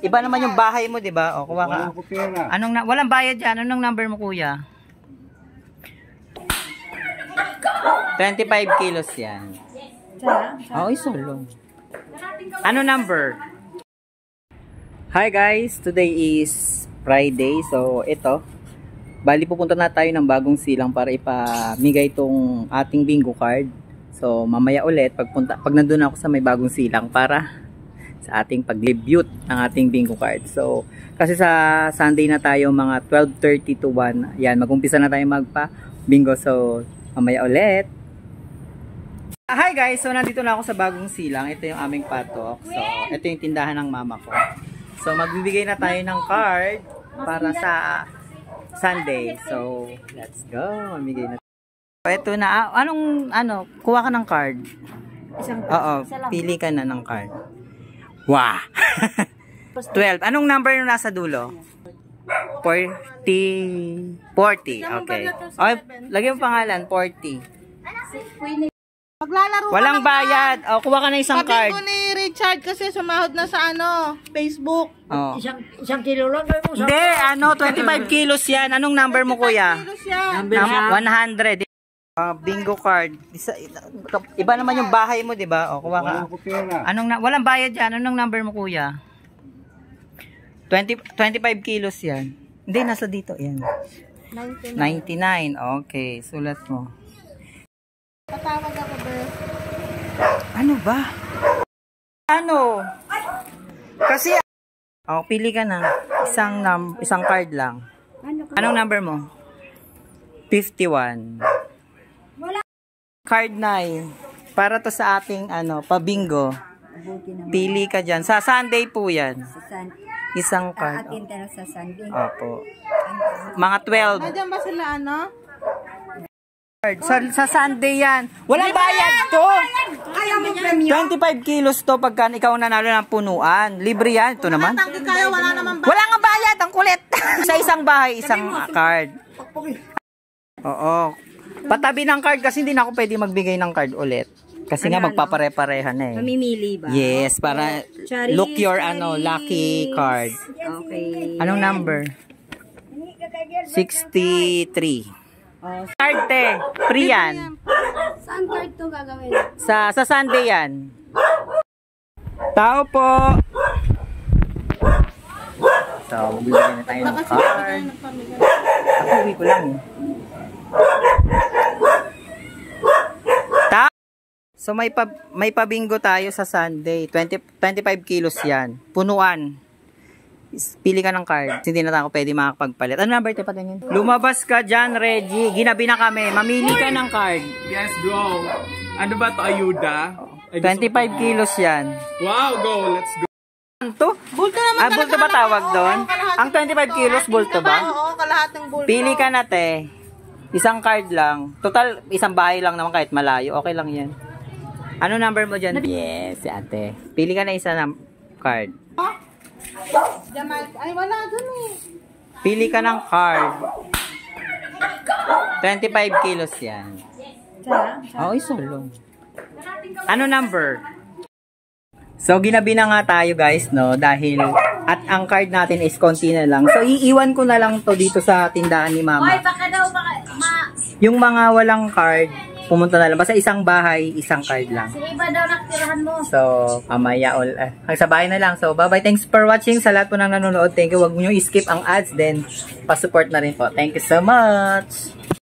Iba naman yung bahay mo, di ba? O, kuha ka. Walang bayad yan. Anong number mo, kuya? 25 kilos yan. Oo, isulong. Ano number? Hi guys, today is Friday. So, ito. Bali, pupunta na tayo ng bagong silang para ipamigay itong ating bingo card. So, mamaya ulit, pag nandun ako sa may bagong silang para sa ating pag-debut ng ating bingo card. So, kasi sa Sunday na tayo, mga 12:30 to 1. Yan, mag-umpisa na tayo magpa-bingo. So, mamaya ulit. Hi guys! So, nandito na ako sa bagong silang. Ito yung aming patok. So, ito yung tindahan ng mama ko. So, magbibigay na tayo ng card para sa Sunday. So, let's go. Mamigay na. Ito na. Kuha ka ng card. Oo, pili ka na ng card. Wow! 12. Anong number yung nasa dulo? 40. Okay. Okay, lagyan mo pangalan. 40. Maglalaro walang bayad. O, kuha ka na isang card. Sabi ko ni Richard kasi sumahod na sa Facebook. Oh. Isang kilo lang. Hindi, 25 kilos yan. Anong number mo, kuya? Kilos yan. 100. Bingo card. Iba naman yung bahay mo, di ba? O, kuha ka. Walang bayad yan. Anong number mo, kuya? 25 kilos yan. Hindi, nasa dito. Yan. 99. Okay, sulat mo. Patawag ako, Bert. Ano ba? Kasi, pili ka na. Isang card lang. Anong number mo? 51. Card 9. Para to sa ating pa-bingo. Pili ka dyan. Sa Sunday po yan. Isang card. Atin tayo sa Sunday. Opo. Mga 12. Nandiyan ba sila Sa Sunday yan. Walang bayad to. 25 kilos to pagka ikaw nanalo ng punuan. Libre yan. Ito naman. Wala naman bayad. Wala nga bayad. Ang kulit. Sa isang bahay, isang card. Oo. Patabi ng card kasi hindi na ako pwede magbigay ng card ulit. Kasi nga magpapare-pareha na eh. Mamimili ba? Yes, para look your lucky card. Okay. Anong number? 63. Card te. Free yan. Saan card to gagawin? Sa Sunday yan. Tao po. So, magbibigay na tayo ng card. Uwi ko lang eh. So may pabingo tayo sa Sunday. 25 kilos yan. Punuan. Pili ka ng card. Hindi na ako pwede makakapagpalit. Ano number ito patingin? Lumabas ka dyan, Reggie. Ginabi na kami. Mamili ka ng card. Yes, go. Ano ba to? Ayuda? 25 kilos yan. Wow, go. Let's go. Ito? Bulto naman. Bulto ba tawag doon? Ang 25 kilos, bulto ba? Oo, kalahating bulto. Pili ka na, te. Isang card lang. Total, isang bahay lang naman kahit malayo. Okay lang yan. Ano number mo dyan? Yes, si ate. Pili ka na isa ng card. Ay, wala dun eh. Pili ka ng card. 25 kilos yan. Oo, isulong. Ano number? So, ginabi na nga tayo guys, no? Dahil, at ang card natin is konti na lang. So, iiwan ko na lang to dito sa tindahan ni mama. Yung mga walang card, pumunta na lang. Basta isang bahay, isang card lang. Sige ba daw nakitirahan mo? So, mamaya sa bahay na lang. So, bye-bye. Thanks for watching. Sa lahat po nang nanonood. Thank you. Huwag nyo i-skip ang ads. Then, pa-support na rin po. Thank you so much.